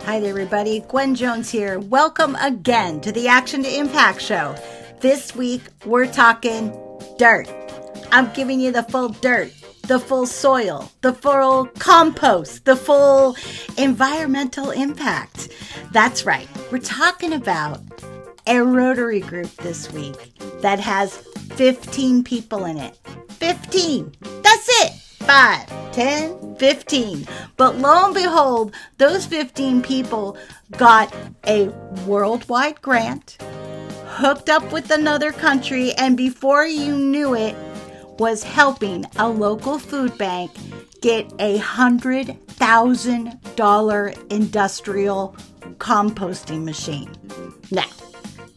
Hi there, everybody. Gwen Jones here. Welcome again to the Action to Impact show. This week, we're talking dirt. I'm giving you the full dirt, the full soil, the full compost, the full environmental impact. That's right. We're talking about a Rotary group this week that has 15 people in it. 15. That's it. 5, 10, 15. But lo and behold, those 15 people got a worldwide grant, hooked up with another country, and before you knew it, was helping a local food bank get $100,000 industrial composting machine. Now,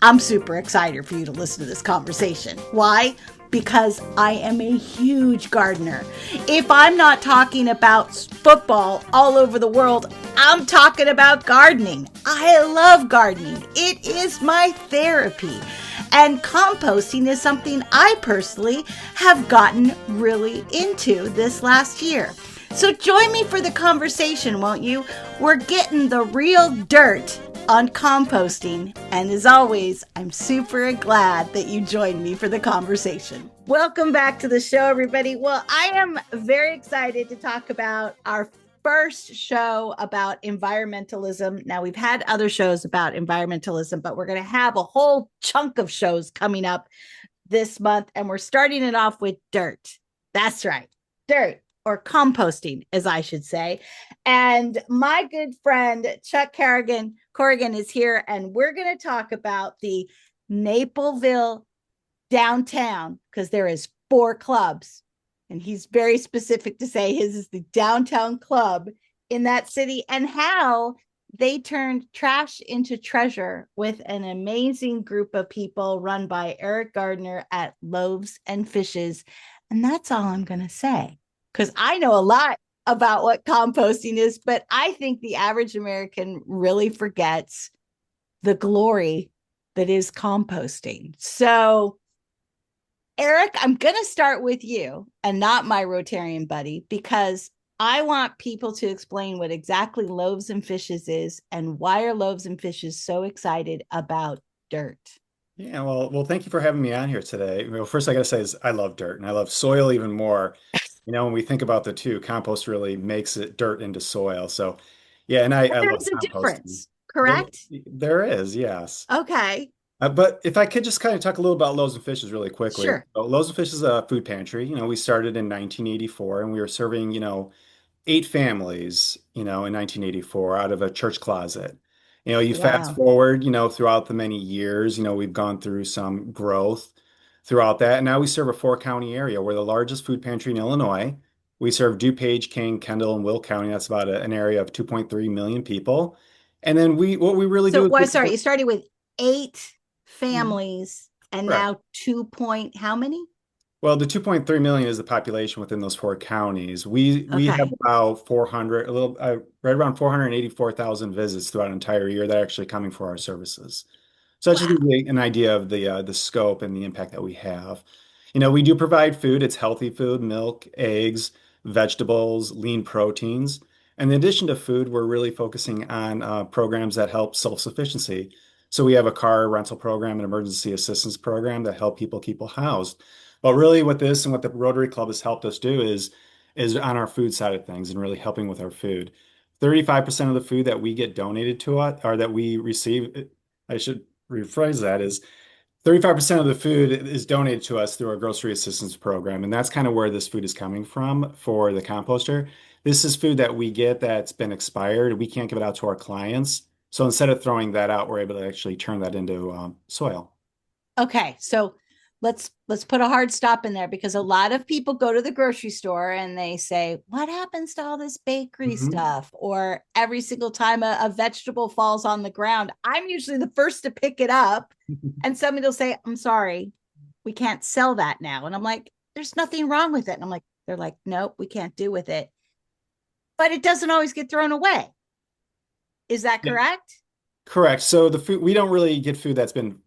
I'm super excited for you to listen to this conversation. Why? Because I am a huge gardener. If I'm not talking about football all over the world, I'm talking about gardening. I love gardening. It is my therapy. And composting is something I personally have gotten really into this last year. So join me for the conversation, won't you? We're getting the real dirt on composting. And as always, I'm super glad that you joined me for the conversation. Welcome back to the show, everybody. Well, I am very excited to talk about our first show about environmentalism. Now, we've had other shows about environmentalism, but we're going to have a whole chunk of shows coming up this month. And we're starting it off with dirt. That's right. Dirt. Or composting, as I should say. And my good friend, Chuck Corrigan is here, and we're going to talk about the Naperville downtown, because there is 4 clubs, and he's very specific to say his is the downtown club in that city, and how they turned trash into treasure with an amazing group of people run by Eric Gardner at Loaves and Fishes. And that's all I'm going to say, because I know a lot about what composting is, but I think the average American really forgets the glory that is composting. So, Eric, I'm going to start with you and not my Rotarian buddy, because I want people to explain what exactly Loaves and Fishes is and why are Loaves and Fishes so excited about dirt. Yeah, well, thank you for having me on here today. Well, first I gotta say is I love dirt and I love soil even more. When we think about the two, compost really makes it dirt into soil. So yeah, and But I love there's a composting. difference, There, correct? there is, yes. Okay, But if I could just kind of talk a little about Loaves and Fishes really quickly. sure. So Loaves and Fishes is a food pantry. We started in 1984 and we were serving, 8 families, in 1984 out of a church closet. You fast Wow. forward, throughout the many years, we've gone through some growth throughout that. And now we serve a 4 county area. We're the largest food pantry in Illinois. We serve DuPage, King, Kendall, and Will County. That's about an area of 2.3 million people. And then what we really do So, is well, sorry, you started with 8 Mhm. families and Correct. now 2 point, how many? Well, the 2.3 million is the population within those 4 counties. We have Okay. about 400, right around 484,000 visits throughout an entire year that are actually coming for our services. So that just gives Wow. you an idea of the scope and the impact that we have. We do provide food. It's healthy food, milk, eggs, vegetables, lean proteins. And in addition to food, we're really focusing on programs that help self-sufficiency. So we have a car rental program, an emergency assistance program that help people housed. But really what this and what the Rotary Club has helped us do is on our food side of things and really helping with our food. 35% of the food that we get donated to us or that we receive, I should rephrase that, is 35% of the food is donated to us through our grocery assistance program. And that's kind of where this food is coming from for the composter. This is food that we get that's been expired. We can't give it out to our clients. So instead of throwing that out, we're able to actually turn that into soil. Okay. So let's put a hard stop in there, because a lot of people go to the grocery store and they say, what happens to all this bakery Mhm. stuff? Or every single time a vegetable falls on the ground, I'm usually the first to pick it up. And somebody will say, I'm sorry, we can't sell that now. And I'm like, there's nothing wrong with it. And I'm like, they're like, nope, we can't do with it. But it doesn't always get thrown away. Is that Yeah. correct? Correct. So the food, we don't really get food that's been,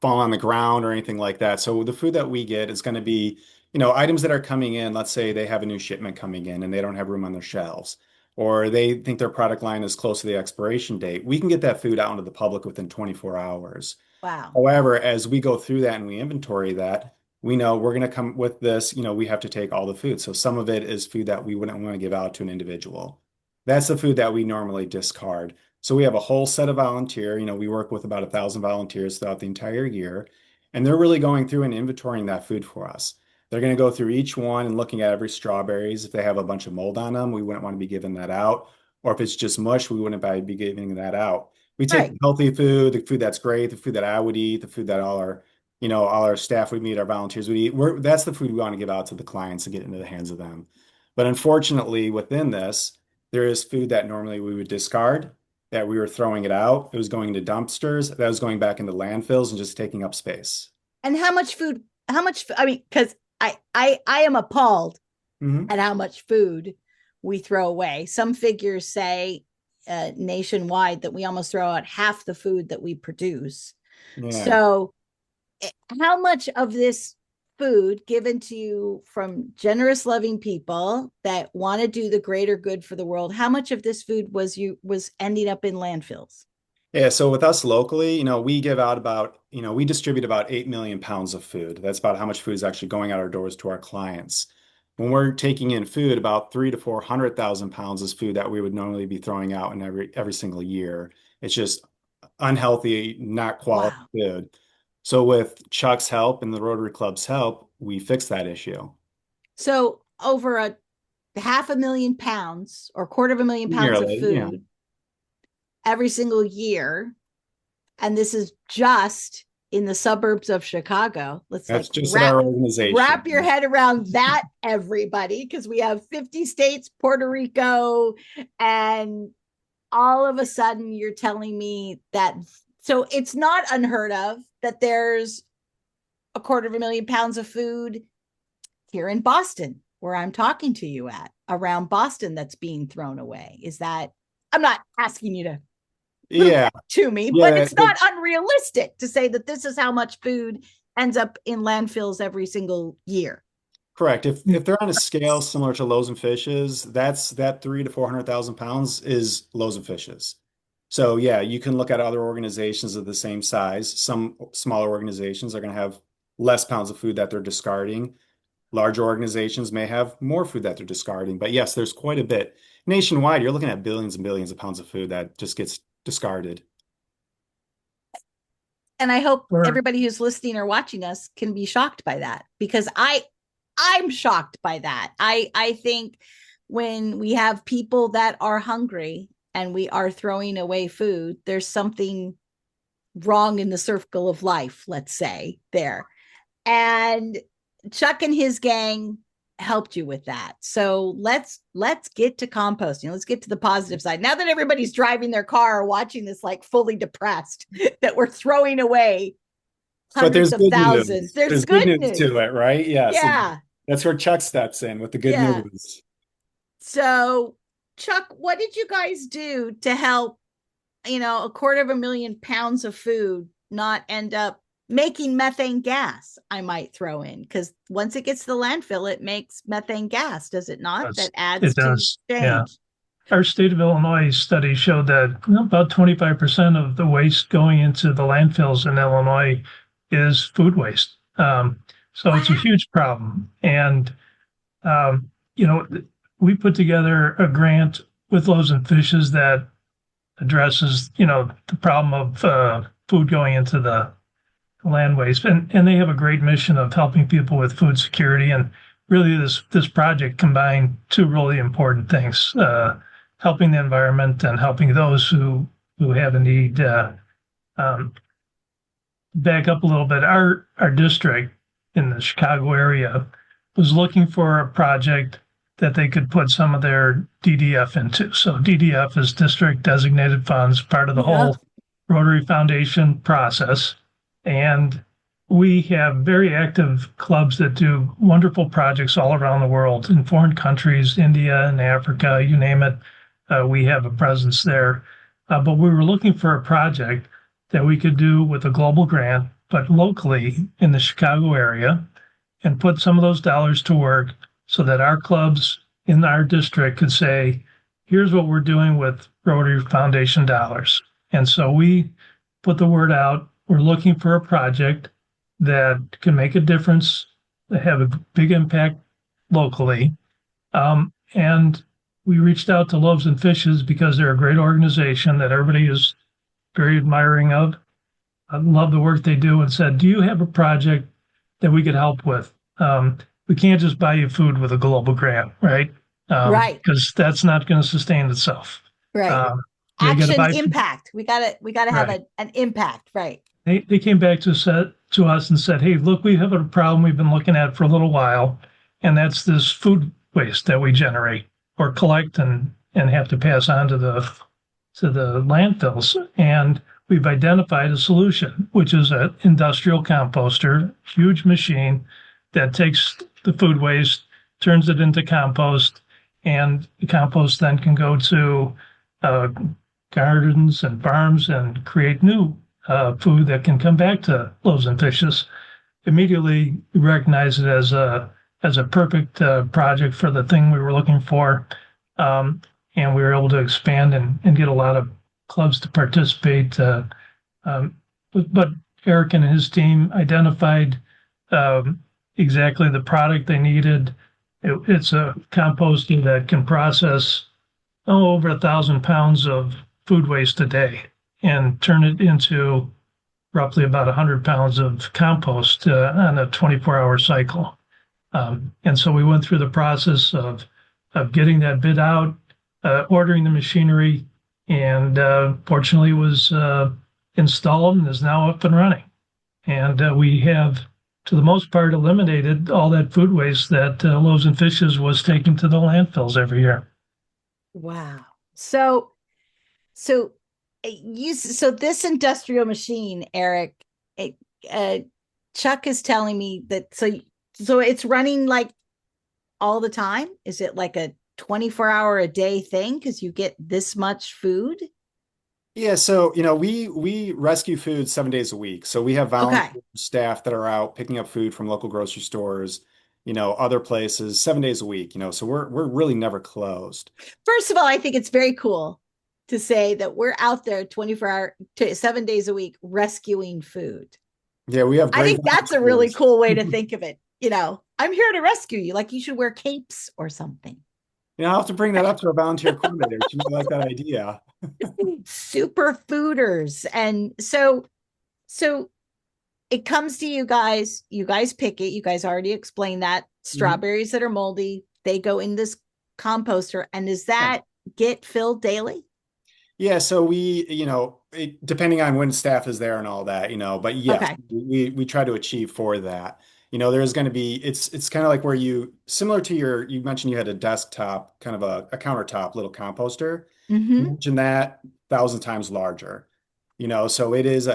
fallen on the ground or anything like that. So the food that we get is going to be, items that are coming in. Let's say they have a new shipment coming in and they don't have room on their shelves. or they think their product line is close to the expiration date, we can get that food out into the public within 24 hours. Wow. However, as we go through that and we inventory that, we know we're going to come with this, we have to take all the food. So some of it is food that we wouldn't want to give out to an individual. That's the food that we normally discard. So we have a whole set of volunteer, we work with about 1,000 volunteers throughout the entire year, and they're really going through and inventorying that food for us. They're going to go through each one and looking at every strawberries. If they have a bunch of mold on them, we wouldn't want to be giving that out. Or if it's just mush, we wouldn't be giving that out. We take Right. the healthy food, the food that's great, the food that I would eat, the food that all our staff would meet, our volunteers would eat. That's the food we want to give out to the clients and get into the hands of them. But unfortunately, within this, there is food that normally we would discard, that we were throwing it out. It was going into dumpsters, that was going back into landfills and just taking up space. And how much food, I mean, because I am appalled Hmm. at how much food we throw away. Some figures say nationwide that we almost throw out half the food that we produce. Yeah. So, how much of this food given to you from generous, loving people that want to do the greater good for the world, how much of this food was ending up in landfills? Yeah, so with us locally, we give out about, we distribute about 8 million pounds of food. That's about how much food is actually going out our doors to our clients. When we're taking in food, about 300,000 to 400,000 pounds is food that we would normally be throwing out in every single year. It's just unhealthy, not quality Wow. food. So with Chuck's help and the Rotary Club's help, we fixed that issue. So over a 500,000 pounds or 250,000 pounds of Nearly, yeah. food every single year, and this is just in the suburbs of Chicago. Let's like That's just in wrap our organization. wrap your head around that, everybody, because we have 50 states, Puerto Rico, and all of a sudden you're telling me that. So it's not unheard of that there's 250,000 pounds of food here in Boston, where I'm talking to you at, around Boston, that's being thrown away. Is that, I'm not asking you to prove Yeah. that to me, but Yeah. it's not unrealistic to say that this is how much food ends up in landfills every single year. Correct. If they're on a scale similar to Loaves and Fishes, that 300,000 to 400,000 pounds is Loaves and Fishes. So yeah, you can look at other organizations of the same size. Some smaller organizations are going to have less pounds of food that they're discarding. Larger organizations may have more food that they're discarding. But yes, there's quite a bit. Nationwide, you're looking at billions and billions of pounds of food that just gets discarded. And I hope Or everybody who's listening or watching us can be shocked by that, because I'm shocked by that. I think when we have people that are hungry and we are throwing away food, there's something wrong in the circle of life, let's say, there. And Chuck and his gang helped you with that. So let's get to composting. Let's get to the positive side. Now that everybody's driving their car or watching this like fully depressed that we're throwing away But hundreds there's of good thousands. news. There's There's good good news news. to it, right? Yeah. So Yeah. that's where Chuck steps in with the good Yeah. news. So Chuck, what did you guys do to help, 250,000 pounds of food not end up making methane gas? I might throw in, because once it gets to the landfill, it makes methane gas, does it not? That adds it to does. Yeah. change. Our state of Illinois study showed that about 25% of the waste going into the landfills in Illinois is food waste. So it's a Wow. huge problem. And, um, you know, we put together a grant with Loaves and Fishes that addresses, the problem of food going into the land waste. And they have a great mission of helping people with food security. And really this project combined two really important things, helping the environment and helping those who have a need. Back up a little bit. Our district in the Chicago area was looking for a project that they could put some of their DDF into. So DDF is district designated funds, part of the Yeah. whole Rotary Foundation process. And we have very active clubs that do wonderful projects all around the world in foreign countries, India and Africa, you name it. We have a presence there. But we were looking for a project that we could do with a global grant, but locally in the Chicago area, and put some of those dollars to work so that our clubs in our district could say, here's what we're doing with Rotary Foundation dollars. And so we put the word out. We're looking for a project that can make a difference, that have a big impact locally. And we reached out to Loaves and Fishes because they're a great organization that everybody is very admiring of. I love the work they do, and said, do you have a project that we could help with? We can't just buy you food with a global grant, right? Right. Because that's not going to sustain itself. Right. You gotta Action buy- impact. We gotta have Right. an impact. Right. They came back to us and said, hey, look, we have a problem we've been looking at for a little while, and that's this food waste that we generate or collect and have to pass on to the landfills. And we've identified a solution, which is an industrial composter, huge machine that takes the food waste, turns it into compost, and the compost then can go to gardens and farms and create new food that can come back to Loaves and Fishes. Immediately, we recognized it as a perfect project for the thing we were looking for, and we were able to expand and get a lot of clubs to participate. But Eric and his team identified exactly the product they needed. It's a composting that can process over 1,000 pounds of food waste a day and turn it into roughly about 100 pounds of compost on a 24-hour cycle. And so we went through the process of getting that bid out, ordering the machinery, and fortunately was installed and is now up and running. And we have, to the most part, eliminated all that food waste that Loaves and Fishes was taking to the landfills every year. Wow. So this industrial machine, Eric, Chuck is telling me that so it's running like all the time. Is it like a 24-hour a day thing because you get this much food? Yeah, so we rescue food 7 days a week. So we have volunteer staff that are out picking up food from local grocery stores, other places 7 days a week. So we're really never closed. First of all, I think it's very cool to say that we're out there 7 days a week rescuing food. Yeah, we have. I think that's a really cool way to think of it. I'm here to rescue you. Like you should wear capes or something. I'll have to bring that up to our volunteer coordinator. She might like that idea. Super fooders. And so it comes to you guys pick it. You guys already explained that. Strawberries that are moldy, they go in this composter. And does that get filled daily? Yeah, so we, depending on when staff is there and all that, but yes, we try to achieve for that. There's going to be, it's kind of like where similar to you mentioned you had a desktop, kind of a countertop little composter. Mm-hmm. Imagine that 1,000 times larger, so it is,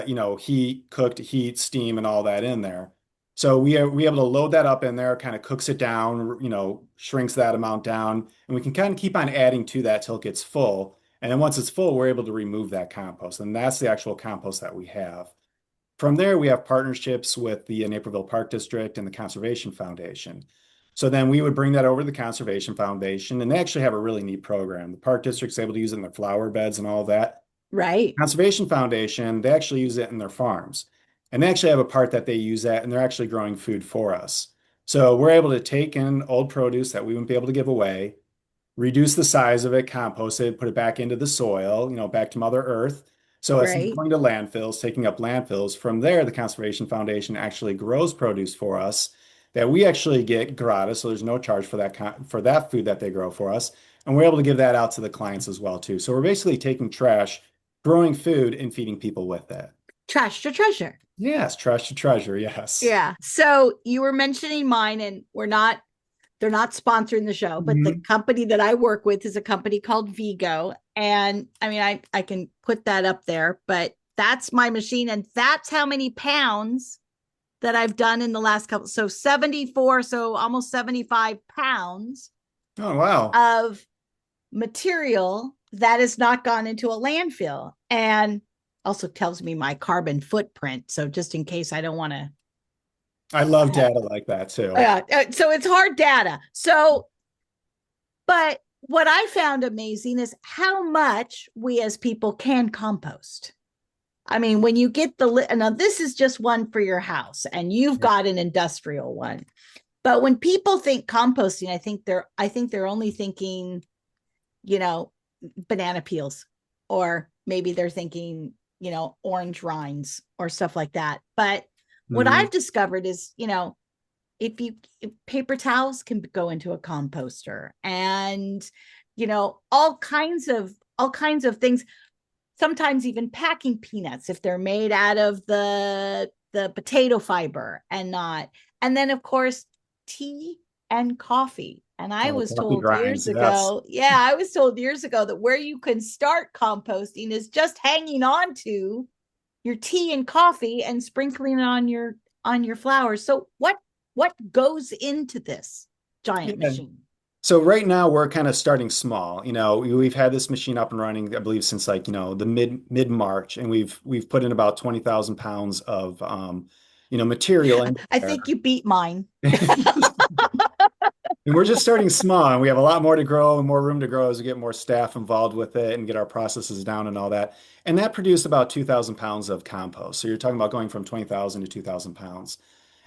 cooked heat, steam, and all that in there. So we able to load that up in there, kind of cooks it down, shrinks that amount down, and we can kind of keep on adding to that till it gets full. And then once it's full, we're able to remove that compost. And that's the actual compost that we have. From there, we have partnerships with the Naperville Park District and the Conservation Foundation. So then we would bring that over to the Conservation Foundation, and they actually have a really neat program. The Park District's able to use it in their flower beds and all that. Right. Conservation Foundation, they actually use it in their farms. And they actually have a part that they use that, and they're actually growing food for us. So we're able to take in old produce that we wouldn't be able to give away, reduce the size of it, compost it, put it back into the soil, back to Mother Earth. So it's not going to landfills, taking up landfills. From there, the Conservation Foundation actually grows produce for us that we actually get gratis. So there's no charge for that food that they grow for us. And we're able to give that out to the clients as well, too. So we're basically taking trash, growing food, and feeding people with that. Trash to treasure. Yes, trash to treasure. Yes. Yeah. So you were mentioning mine, and they're not sponsoring the show, but the company that I work with is a company called Vigo. And I mean, I can put that up there, but that's my machine. And that's how many pounds that I've done in the last couple. So 74, so almost 75 pounds. Oh, wow. Of material that has not gone into a landfill. And also tells me my carbon footprint. So just in case I don't want to. I love data like that too. Yeah. So it's hard data. So, but what I found amazing is how much we as people can compost. I mean, when you get now this is just one for your house and you've got an industrial one. But when people think composting, I think they're only thinking, banana peels, or maybe they're thinking, orange rinds or stuff like that. But what I've discovered is, if paper towels can go into a composter, and all kinds of things, sometimes even packing peanuts if they're made out of the potato fiber and then of course tea and coffee. And I was told years ago that where you can start composting is just hanging on to your tea and coffee and sprinkling it on your flowers. So what goes into this giant machine? So right now we're kind of starting small. We've had this machine up and running, I believe, since the mid March, and we've put in about 20,000 pounds of material in I think you beat mine. And we're just starting small, and we have a lot more to grow and more room to grow as we get more staff involved with it and get our processes down and all that. And that produced about 2,000 pounds of compost. So you're talking about going from 20,000 to 2,000 pounds.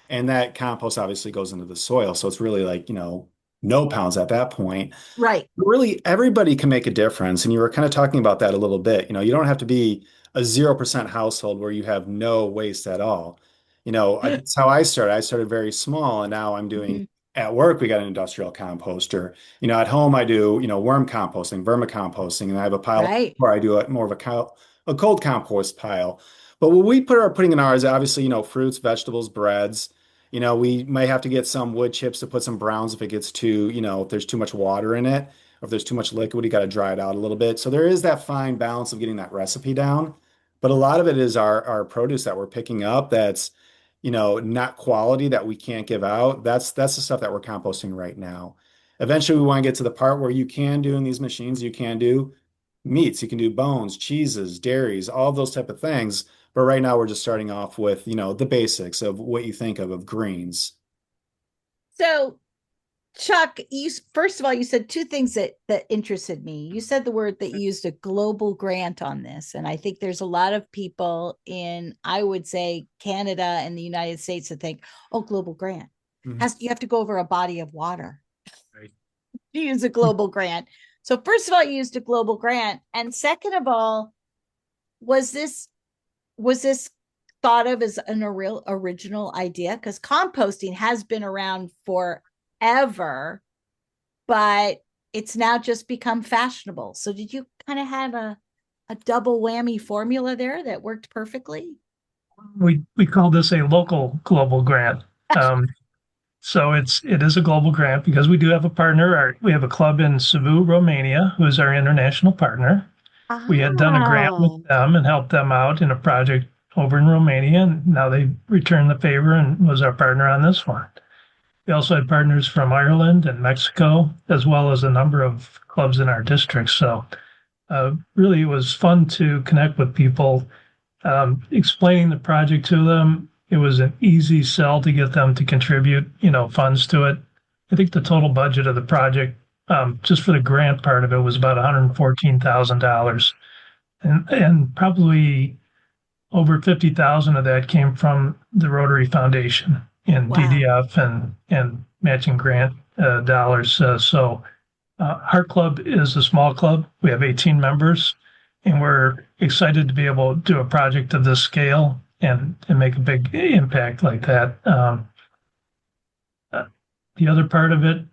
And that compost obviously goes into the soil. So it's really no pounds at that point. Right. But really, everybody can make a difference. And you were kind of talking about that a little bit. You don't have to be a 0% household where you have no waste at all. That's how I started. I started very small, and now I'm doing at work, we got an industrial composter. At home, I do, worm composting, vermicomposting, and I have a pile where I do more of a cold compost pile. But what we putting in ours, obviously, fruits, vegetables, breads. We may have to get some wood chips to put some browns if it gets too, if there's too much water in it, or if there's too much liquid, you got to dry it out a little bit. So there is that fine balance of getting that recipe down. But a lot of it is our produce that we're picking up that's, not quality, that we can't give out. That's the stuff that we're composting right now. Eventually, we want to get to the part where you can do in these machines, you can do meats, you can do bones, cheeses, dairies, all those type of things. But right now, we're just starting off with, the basics of what you think of greens. So, Chuck, first of all, you said two things that interested me. You said the word that you used, a global grant, on this. And I think there's a lot of people in, I would say, Canada and the United States that think, oh, global grant. You have to go over a body of water. Right. You use a global grant. So first of all, you used a global grant. And second of all, was this thought of as a real original idea? Because composting has been around forever, but it's now just become fashionable. So did you kind of have a double whammy formula there that worked perfectly? We call this a local global grant. So it is a global grant because we do have a partner. We have a club in Cebu, Romania, who is our international partner. We had done a grant with them and helped them out in a project over in Romania, and now they returned the favor and was our partner on this one. We also had partners from Ireland and Mexico, as well as a number of clubs in our district. So really, it was fun to connect with people, explaining the project to them. It was an easy sell to get them to contribute, funds to it. I think the total budget of the project, just for the grant part of it, was about $114,000, and probably over 50,000 of that came from the Rotary Foundation in DDF and matching grant dollars. So our club is a small club. We have 18 members, and we're excited to be able to do a project of this scale and make a big impact like that. The other part of it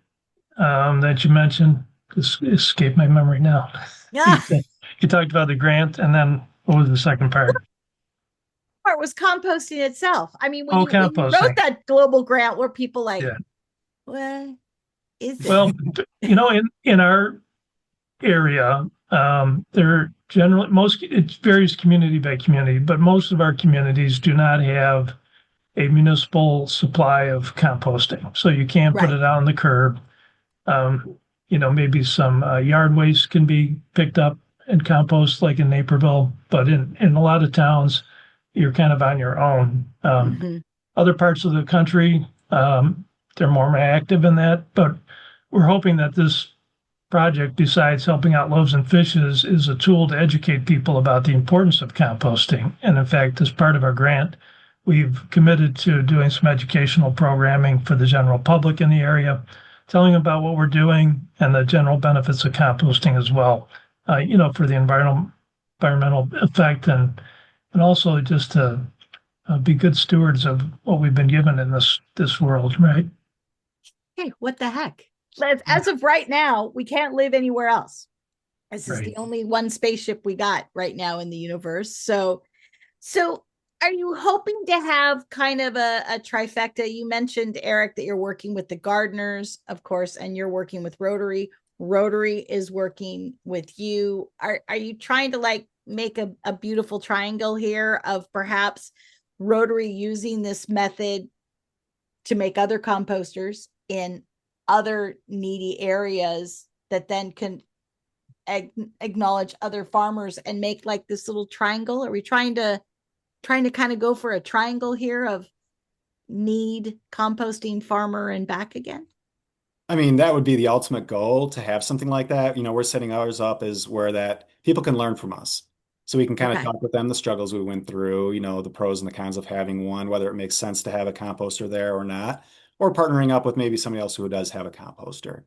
that you mentioned escaped my memory now. Yeah. You talked about the grant, and then what was the second part? Part was composting itself. I mean, when you wrote that global grant, were people like, what is it? Well, in our area, there generally it varies community by community, but most of our communities do not have a municipal supply of composting, so you can't put it out on the curb. Maybe some yard waste can be picked up and compost, like in Naperville, but in a lot of towns, you're kind of on your own. Other parts of the country, they're more active in that, but we're hoping that this project, besides helping out Loaves and Fishes, is a tool to educate people about the importance of composting. And in fact, as part of our grant, we've committed to doing some educational programming for the general public in the area, telling them about what we're doing and the general benefits of composting as well, for the environmental effect, and also just to be good stewards of what we've been given in this world, right? Hey, what the heck? As of right now, we can't live anywhere else. This is Right. the only one spaceship we got right now in the universe. So are you hoping to have kind of a trifecta? You mentioned, Eric, that you're working with the Gardners, of course, and you're working with Rotary. Rotary is working with you. Are you trying to like make a beautiful triangle here of perhaps Rotary using this method to make other composters in other needy areas that then can acknowledge other farmers and make like this little triangle? Are we trying to kind of go for a triangle here of need, composting, farmer, and back again? I mean, that would be the ultimate goal, to have something like that. We're setting ours up as where that people can learn from us. So we can kind of Okay. talk with them the struggles we went through, the pros and the cons of having one, whether it makes sense to have a composter there or not, or partnering up with maybe somebody else who does have a composter.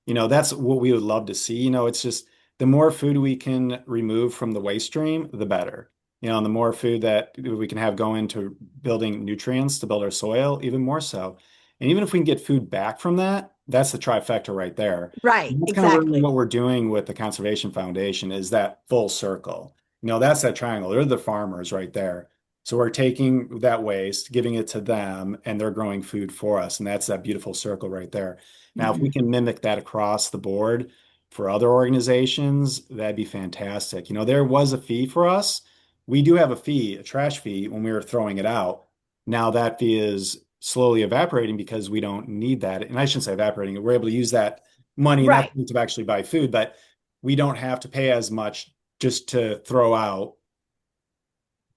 That's what we would love to see. It's just the more food we can remove from the waste stream, the better. And the more food that we can have go into building nutrients to build our soil, even more so. And even if we can get food back from that, that's the trifecta right there. Right, And that's kind of really exactly. what we're doing with the Conservation Foundation, is that full circle. That's that triangle. They're the farmers right there. So we're taking that waste, giving it to them, and they're growing food for us. And that's that beautiful circle right there. Now, if we can mimic that across the board for other organizations, that'd be fantastic. There was a fee for us. We do have a fee, a trash fee, when we were throwing it out. Now that fee is slowly evaporating because we don't need that. And I shouldn't say evaporating. We're able to use that money and Right. that to actually buy food, but we don't have to pay as much just to throw out.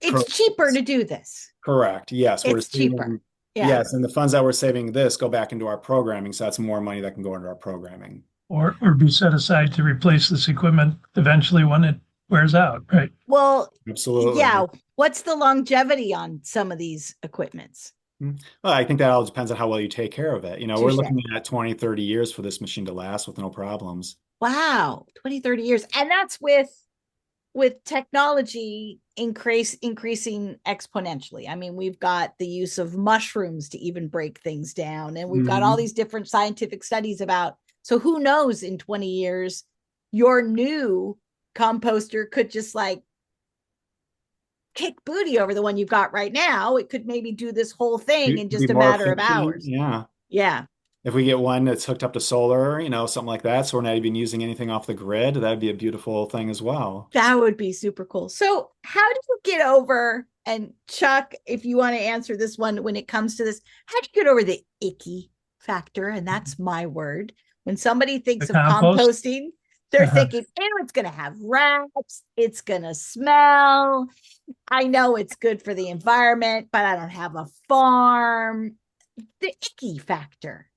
It's cheaper to do this. Correct. Yes, we're It's cheaper. saving. Yeah. Yes, and the funds that we're saving this go back into our programming, so that's more money that can go into our programming. Or be set aside to replace this equipment eventually when it wears out, right? Well, Absolutely. yeah. What's the longevity on some of these equipments? Well, I think that all depends on how well you take care of it. We're Touche. looking at 20, 30 years for this machine to last with no problems. Wow, 20, 30 years. And that's with technology increasing exponentially. I mean, we've got the use of mushrooms to even break things down, and we've got all these different scientific studies about. So who knows, in 20 years, your new composter could just like kick booty over the one you've got right now. It could maybe do this whole thing in Be just a more matter of efficient. hours. Yeah. Yeah. If we get one that's hooked up to solar, something like that, so we're not even using anything off the grid, that'd be a beautiful thing as well. That would be super cool. So how do you get over, and Chuck, if you want to answer this one when it comes to this, how do you get over the icky factor? And that's my word. When somebody thinks of compost? composting, they're thinking, oh, it's going to have rats. It's going to smell. I know it's good for the environment, but I don't have a farm. The icky factor.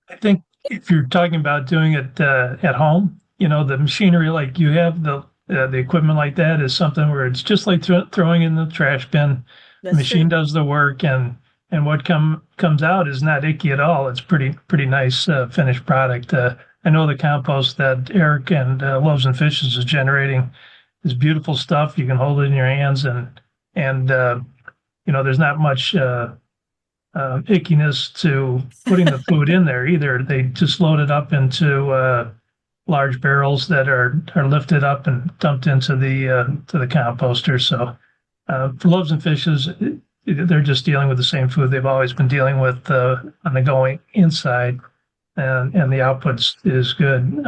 I think if you're talking about doing it at home, the machinery like you have, the equipment like that is something where it's just like throwing in the trash bin. The machine does the work, and what comes out is not icky at all. It's pretty nice finished product. I know the compost that Eric and Loaves and Fishes is generating is beautiful stuff. You can hold it in your hands, and there's not much ickiness to putting the food in there either. They just load it up into large barrels that are lifted up and dumped into the composter. So for Loaves and Fishes, they're just dealing with the same food they've always been dealing with on the going inside, and the output is good.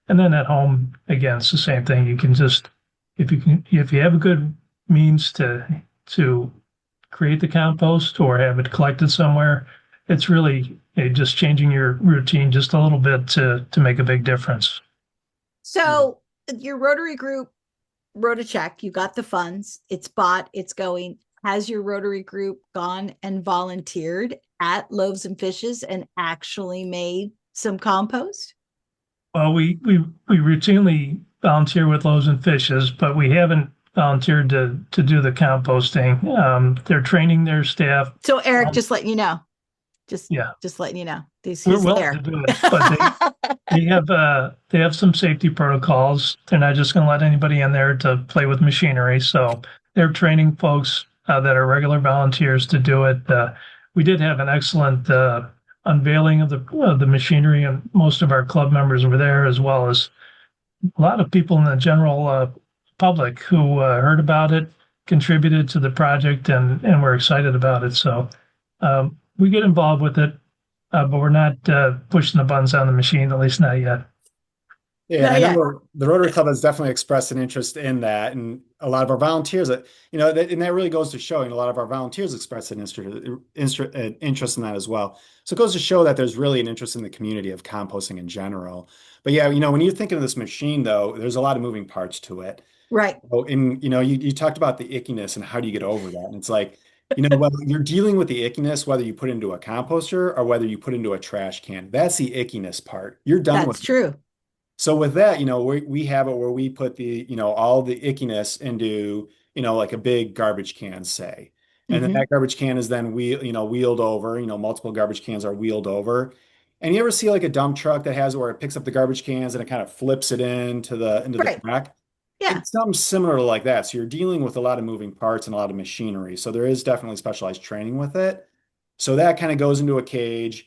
And then at home, again, it's the same thing. You can just, if you have a good means to create the compost or have it collected somewhere, it's really just changing your routine just a little bit to make a big difference. So your Rotary group wrote a check. You got the funds. It's bought. It's going. Has your Rotary group gone and volunteered at Loaves and Fishes and actually made some compost? Well, we routinely volunteer with Loaves and Fishes, but we haven't volunteered to do the composting. They're training their staff. So Eric, just letting you know, just Yeah, just letting you know, we're he's willing to there. do it, but they have some safety protocols. They're not just going to let anybody in there to play with machinery. So they're training folks that are regular volunteers to do it. We did have an excellent unveiling of the machinery, and most of our club members were there, as well as a lot of people in the general public who heard about it, contributed to the project, and were excited about it. So we get involved with it, but we're not pushing the buttons on the machine, at least not yet. Yeah, and Not I yet. know the Rotary Club has definitely expressed an interest in that, and a lot of our volunteers, and that really goes to showing a lot of our volunteers express an interest in that as well. So it goes to show that there's really an interest in the community of composting in general. But yeah, when you're thinking of this machine, though, there's a lot of moving parts to it. Right. Oh, and you talked about the ickiness and how do you get over that? And it's like, whether you're dealing with the ickiness, whether you put it into a composter or whether you put it into a trash can, that's the ickiness part. You're done with That's it. true. So with that, we have it where we put all the ickiness into, like a big garbage can, say. And then Hmm. that garbage can is then wheeled over, multiple garbage cans are wheeled over. And you ever see like a dump truck that has it where it picks up the garbage cans and it kind of flips it into the Right. track? Yeah. It's something similar to like that. So you're dealing with a lot of moving parts and a lot of machinery. So there is definitely specialized training with it. So that kind of goes into a cage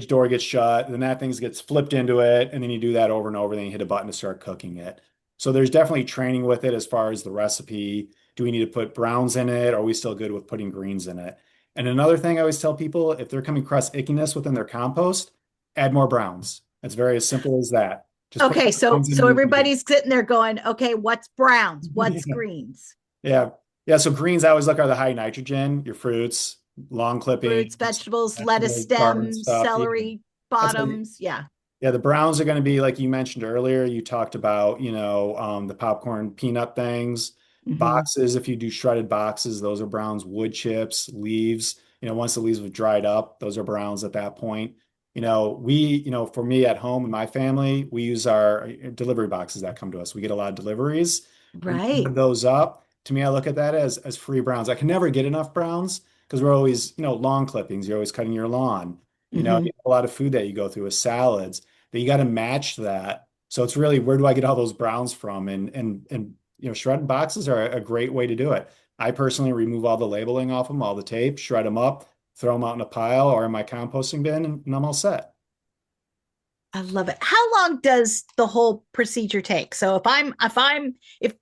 door gets shut, then that thing gets flipped into it, and then you do that over and over, then you hit a button to start cooking it. So there's definitely training with it as far as the recipe. Do we need to put browns in it? Or are we still good with putting greens in it? And another thing I always tell people, if they're coming across ickiness within their compost, add more browns. It's very as simple as that. Just put Okay. more So browns in so and you everybody's sitting there going, okay, what's browns? What's can. greens? Yeah. Yeah. So greens I always look are the high nitrogen, your fruits, lawn Fruits, clippings, vegetables, lettuce vegetables, garden stems, stuff. Yeah. celery That's like, bottoms. Yeah. yeah, the browns are going to be like you mentioned earlier. You talked about, the popcorn peanut things, Hmm. boxes. If you do shredded boxes, those are browns, wood chips, leaves. Once the leaves have dried up, those are browns at that point. For me at home and my family, we use our delivery boxes that come to us. We get a lot of deliveries. We Right. put those up. To me, I look at that as free browns. I can never get enough browns because we're always, lawn clippings. You're always cutting your lawn. Hmm. You have a lot of food that you go through with salads that you got to match that. So it's really where do I get all those browns from? And shredded boxes are a great way to do it. I personally remove all the labeling off them, all the tape, shred them up, throw them out in a pile or in my composting bin, and I'm all set. I love it. How long does the whole procedure take? So if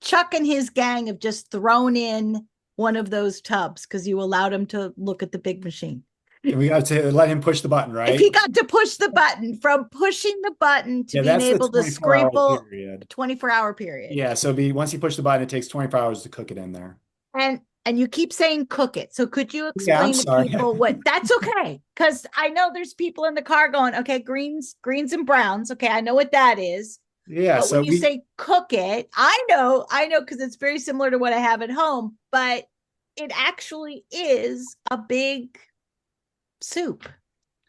Chuck and his gang have just thrown in one of those tubs because you allowed him to look at the big machine. And we got to let him push the button, If right? he got to push the button, from pushing the button to Yeah, being that's the able to 24-hour scribble, period. 24-hour period. Yeah, so once you push the button, it takes 24 hours to cook it in there. And you keep saying cook it. So could you Yeah, I'm explain to sorry. people what that's okay? Because I know there's people in the car going, okay, greens and browns. Okay, I know what that is. Yeah, But when so you say cook it, I know because it's very similar to what I have at home, but it actually is a big soup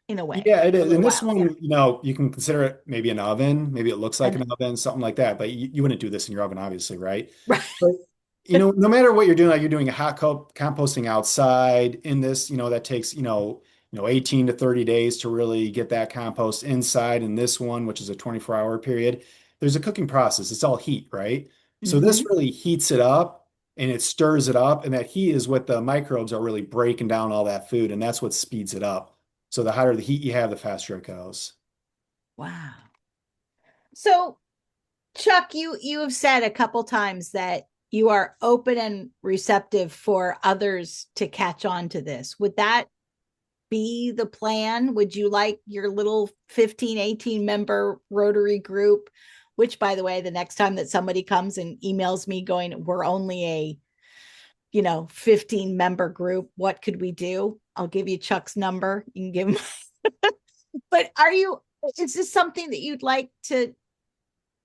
in a way yeah, it for a is. little And this while. Yeah. one, you can consider it maybe an oven. Maybe it looks like And an oven, something like that. But you wouldn't do this in your oven, obviously, right? right. But no matter what you're doing, like you're doing a composting outside in this, that takes, 18 to 30 days to really get that compost inside. In this one, which is a 24-hour period, there's a cooking process. It's all heat, right? So this Mm-hmm. really heats it up and it stirs it up, and that heat is what the microbes are really breaking down all that food, and that's what speeds it up. So the hotter the heat you have, the faster it goes. Wow. So Chuck, you have said a couple times that you are open and receptive for others to catch on to this. Would that be the plan? Would you like your little 15, 18 member Rotary group, which by the way, the next time that somebody comes and emails me going, we're only a 15 member group, what could we do? I'll give you Chuck's number. You can give him. But is this something that you'd like to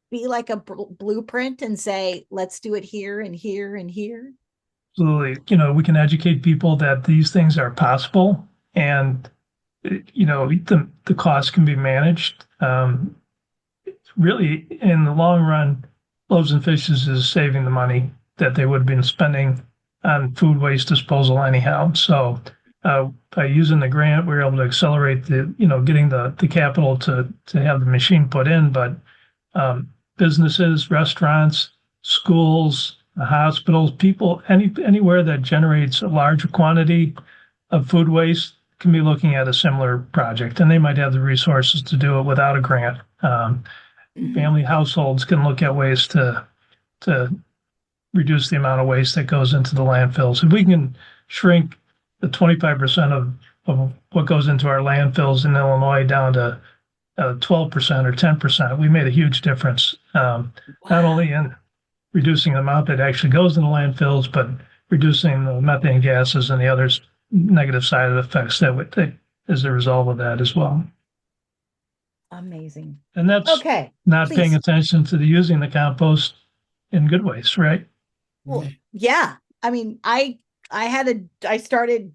be like a blueprint and say, let's do it here and here and here? Absolutely. We can educate people that these things are possible, and the cost can be managed. really, in the long run, Loaves and Fishes is saving the money that they would have been spending on food waste disposal anyhow. So by using the grant, we were able to accelerate getting the capital to have the machine put in. But businesses, restaurants, schools, hospitals, people, anywhere that generates a large quantity of food waste can be looking at a similar project, and they might have the resources to do it without a grant. Family households can look at ways to reduce the amount of waste that goes into the landfills. If we can shrink the 25% of what goes into our landfills in Illinois down to 12% or 10%, we made a huge difference, not only in reducing the amount that actually goes in the landfills, but reducing the methane gases and the other negative side effects that as a result of that as well. Amazing. And that's okay. Not Please. paying attention to using the compost in good ways, right? Well, yeah. I mean, I started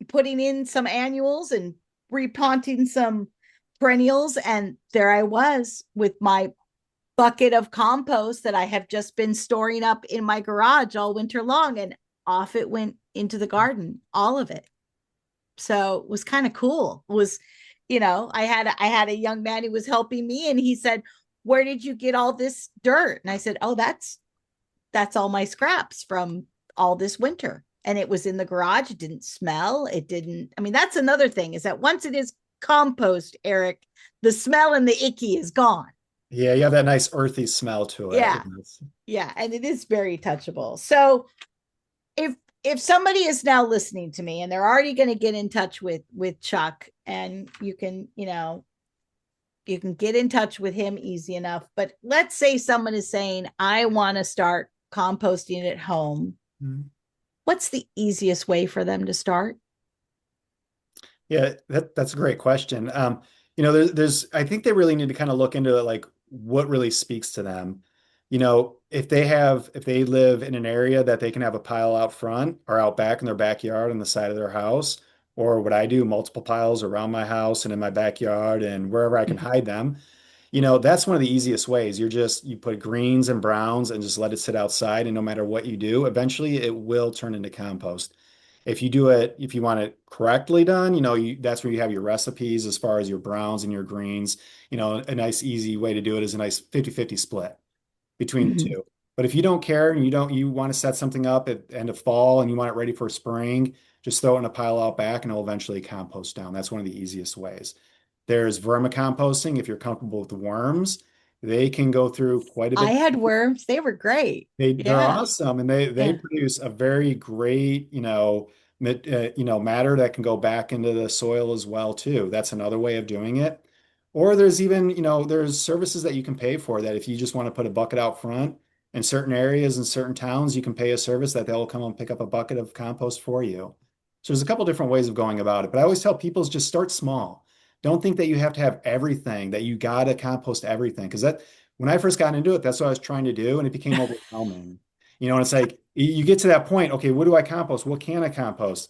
putting in some annuals and replanting some perennials, and there I was with my bucket of compost that I have just been storing up in my garage all winter long, and off it went into the garden, all of it. So it was kind of cool. It was, I had a young man who was helping me, and he said, "Where did you get all this dirt?" And I said, "Oh, that's all my scraps from all this winter." And it was in the garage. It didn't smell. It didn't. I mean, that's another thing, is that once it is compost, Eric, the smell and the icky is gone. Yeah, you have that nice earthy smell to it. Yeah. Yeah. And it is very touchable. So if somebody is now listening to me and they're already going to get in touch with Chuck, and you can get in touch with him easy enough. But let's say someone is saying, I want to start composting at home. Mm-hmm. What's the easiest way for them to start? Yeah, that's a great question. There's I think they really need to kind of look into it, like what really speaks to them. If they live in an area that they can have a pile out front or out back in their backyard on the side of their house, or what I do, multiple piles around my house and in my backyard and wherever I can hide them, that's one of the easiest ways. You put greens and browns and just let it sit outside, and no matter what you do, eventually it will turn into compost. If you want it correctly done, that's where you have your recipes as far as your browns and your greens. A nice easy way to do it is a nice 50-50 split between the two. But if you don't care and you want to set something up at the end of fall and you want it ready for spring, just throw it in a pile out back and it'll eventually compost down. That's one of the easiest ways. There's vermicomposting. If you're comfortable with worms, they can go through quite a bit. I had worms. They were great. They're awesome. And they produce a very great, matter that can go back into the soil as well too. That's another way of doing it. Or there's even, there's services that you can pay for that. If you just want to put a bucket out front in certain areas, in certain towns, you can pay a service that they'll come and pick up a bucket of compost for you. So there's a couple different ways of going about it, but I always tell people is just start small. Don't think that you have to have everything, that you got to compost everything. Because when I first got into it, that's what I was trying to do. And it became overwhelming. And it's like, you get to that point, okay, what do I compost? What can I compost?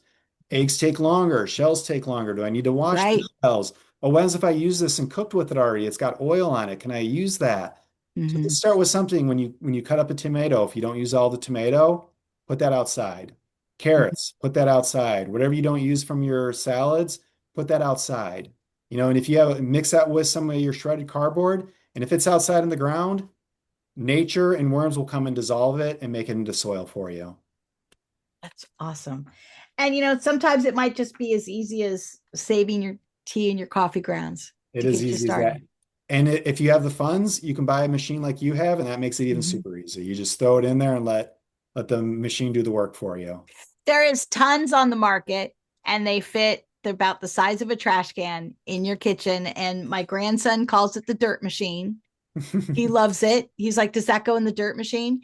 Eggs take longer. Shells take longer. Do I need to wash the shells? Oh, what if I use this and cooked with it already? It's got oil on it. Can I use that? So let's start with something. When you cut up a tomato, if you don't use all the tomato, put that outside. Carrots, put that outside. Whatever you don't use from your salads, put that outside. And if you mix that with some of your shredded cardboard, and if it's outside in the ground, nature and worms will come and dissolve it and make it into soil for you. That's awesome. And sometimes it might just be as easy as saving your tea and your coffee grounds. It is easy as that. And if you have the funds, you can buy a machine like you have, and that makes it even super easy. You just throw it in there and let the machine do the work for you. There is tons on the market, and they're about the size of a trash can in your kitchen. And my grandson calls it the dirt machine. He loves it. He's like, does that go in the dirt machine?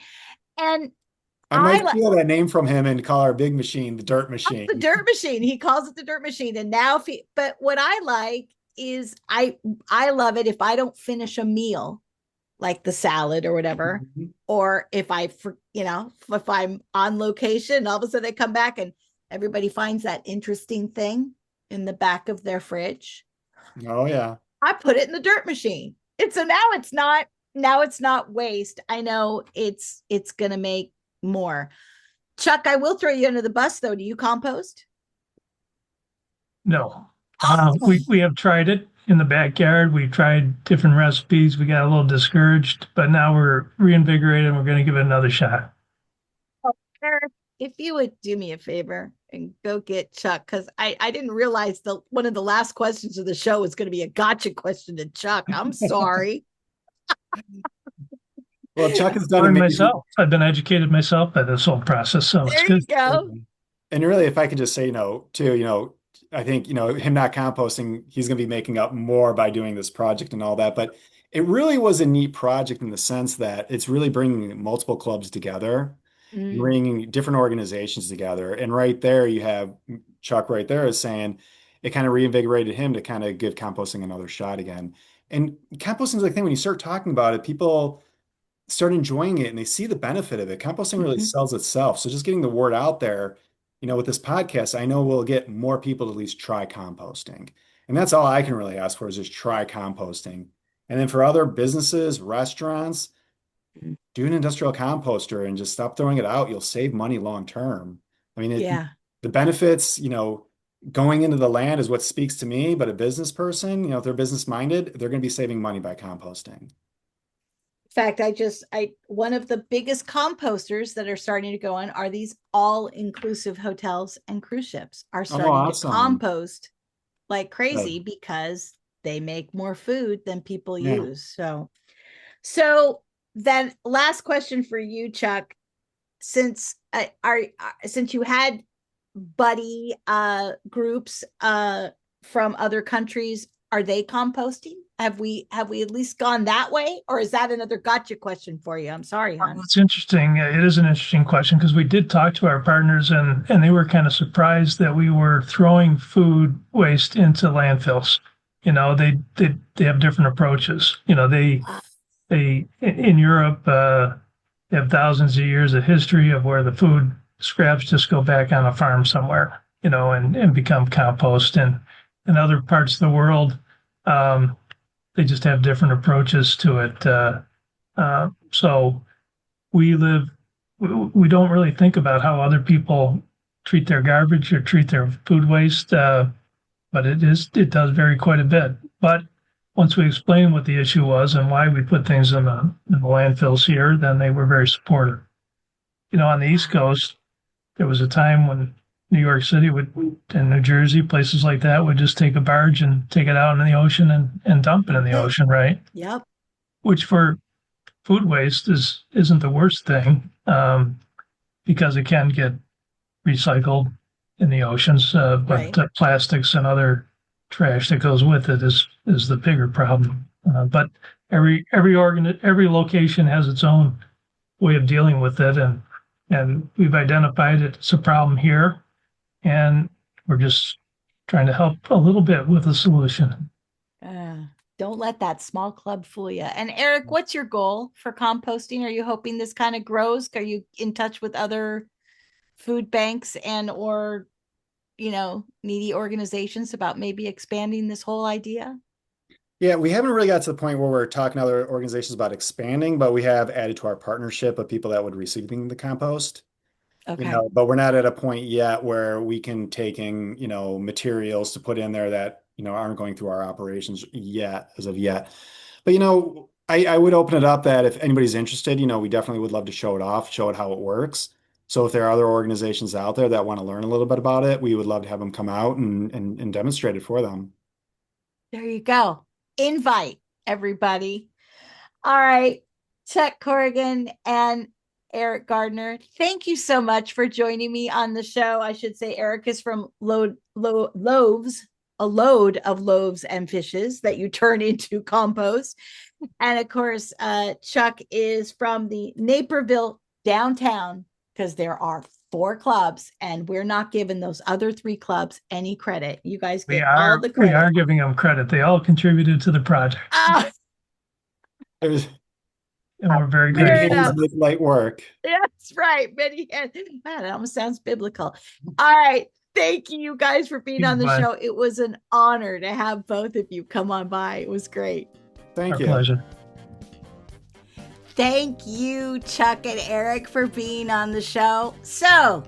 And I might steal that name from him and call our big machine the dirt machine. The dirt machine. He calls it the dirt machine. And now, but what I like is I love it if I don't finish a meal, like the salad or whatever, or if if I'm on location, all of a sudden they come back and everybody finds that interesting thing in the back of their fridge. Oh yeah. I put it in the dirt machine. So now it's not waste. I know it's gonna make more. Chuck, I will throw you under the bus though. Do you compost? No. Oh, We have tried it in the backyard. We tried different recipes. We got a little discouraged, but now we're reinvigorated and we're going to give it another shot. Eric, if you would do me a favor and go get Chuck, because I didn't realize the one of the last questions of the show was going to be a gotcha question to Chuck. I'm sorry. Well, Chuck has done Learn amazing. myself. I've been educated myself by this whole process, so it's There good. you go. And really, if I could just say, too, I think, him not composting, he's going to be making up more by doing this project and all that. But it really was a neat project in the sense that it's really bringing multiple clubs together, Mm, bringing different organizations together. And right there, you have Chuck right there is saying it kind of reinvigorated him to kind of give composting another shot again. And composting is like thing when you start talking about it, people start enjoying it and they see the benefit of it. Composting really mhm. sells itself. So just getting the word out there, with this podcast, I know we'll get more people to at least try composting. And that's all I can really ask for is just try composting. And then for other businesses, restaurants, do an industrial composter and just stop throwing it out. You'll save money long term. I mean, Yeah. the benefits, going into the land is what speaks to me, but a business person, if they're business minded, they're going to be saving money by composting. In fact, I one of the biggest composters that are starting to go on are these all-inclusive hotels and cruise ships are Oh, starting to awesome. compost like crazy Good. because they make more food than people Yeah. use. So then last question for you, Chuck, since since you had buddy groups from other countries, are they composting? Have we at least gone that way, or is that another gotcha question for you? I'm sorry, hon. It's interesting. It is an interesting question because we did talk to our partners and they were kind of surprised that we were throwing food waste into landfills. They have different approaches. They in Europe they have thousands of years of history of where the food scraps just go back on a farm somewhere, and become compost. And in other parts of the world, um, they just have different approaches to it. So we live, we don't really think about how other people treat their garbage or treat their food waste, but it does vary quite a bit. But once we explained what the issue was and why we put things in the landfills here, then they were very supportive. On the East Coast, there was a time when New York City would, and New Jersey, places like that would just take a barge and take it out in the ocean and dump it in Dump the it. ocean, right? Yep. Which for food waste isn't the worst thing, because it can get recycled in the oceans, but Right. plastics and other trash that goes with it is the bigger problem. But every location has its own way of dealing with it, and we've identified it's a problem here, and we're just trying to help a little bit with the solution. Uh, don't let that small club fool you. And Eric, what's your goal for composting? Are you hoping this kind of grows? Are you in touch with other food banks and or needy organizations about maybe expanding this whole idea? Yeah, we haven't really got to the point where we're talking to other organizations about expanding, but we have added to our partnership of people that would receiving the compost. Okay. But we're not at a point yet where we can taking, materials to put in there that, aren't going through our operations yet, as of yet. But, I would open it up that if anybody's interested, we definitely would love to show it off, show it how it works. So if there are other organizations out there that want to learn a little bit about it, we would love to have them come out and demonstrate it for them. There you go. Invite everybody. All right. Chuck Corrigan and Eric Gardner, thank you so much for joining me on the show. I should say Eric is from Loaves, a load of loaves and fishes that you turn into compost. And of course, Chuck is from the Naperville downtown because there are 4 clubs and we're not giving those other 3 clubs any credit. You guys We get all are the we credit. are giving them credit. They all contributed to the project, Ah, It was and we're very many fair grateful. hands enough. make light work. That's right. Many hands. Man, that almost sounds biblical. All right. Thank you guys for being on the Bye. show. It was an honor to have both of you come on by. It was great. Thank Our you. pleasure. Thank you, Chuck and Eric, for being on the show. So,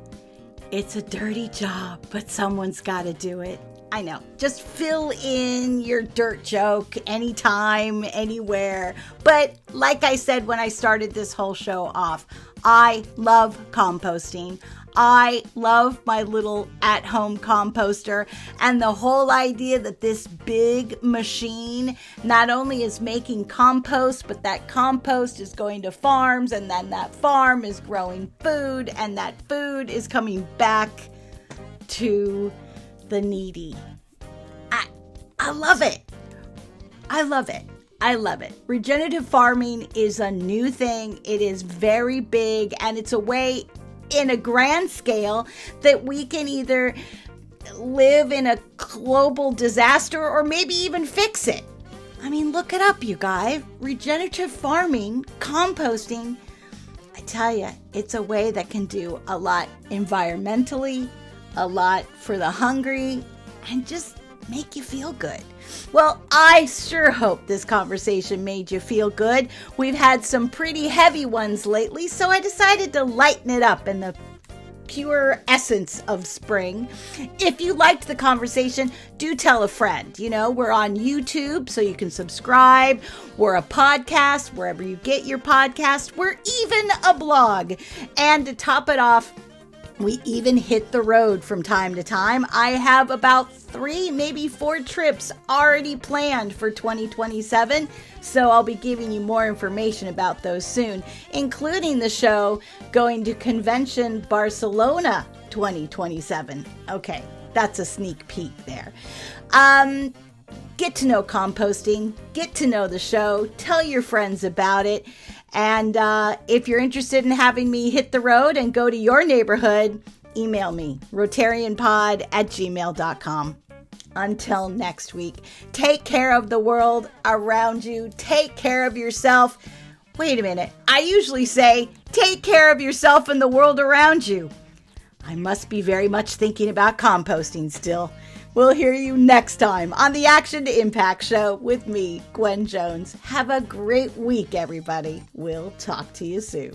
it's a dirty job, but someone's got to do it. I know. Just fill in your dirt joke anytime, anywhere. But like I said when I started this whole show off, I love composting. I love my little at-home composter, and the whole idea that this big machine not only is making compost, but that compost is going to farms, and then that farm is growing food, and that food is coming back to the needy. I love it. I love it. I love it. Regenerative farming is a new thing. It is very big, and it's a way in a grand scale that we can either live in a global disaster or maybe even fix it. I mean, look it up, you guys. Regenerative farming, composting, I tell you, it's a way that can do a lot environmentally, a lot for the hungry, and just make you feel good. Well, I sure hope this conversation made you feel good. We've had some pretty heavy ones lately, so I decided to lighten it up in the pure essence of spring. If you liked the conversation, do tell a friend. You know, we're on YouTube, so you can subscribe. We're a podcast, wherever you get your podcast. We're even a blog. And to top it off, we even hit the road from time to time. I have about 3, maybe 4 trips already planned for 2027, so I'll be giving you more information about those soon, including the show going to Convention Barcelona 2027. Okay, that's a sneak peek there. Get to know composting, get to know the show, tell your friends about it. And if you're interested in having me hit the road and go to your neighborhood, email me, rotarianpod@gmail.com. Until next week, take care of the world around you. Take care of yourself. Wait a minute. I usually say, take care of yourself and the world around you. I must be very much thinking about composting still. We'll hear you next time on the Action to Impact Show with me, Gwen Jones. Have a great week, everybody. We'll talk to you soon.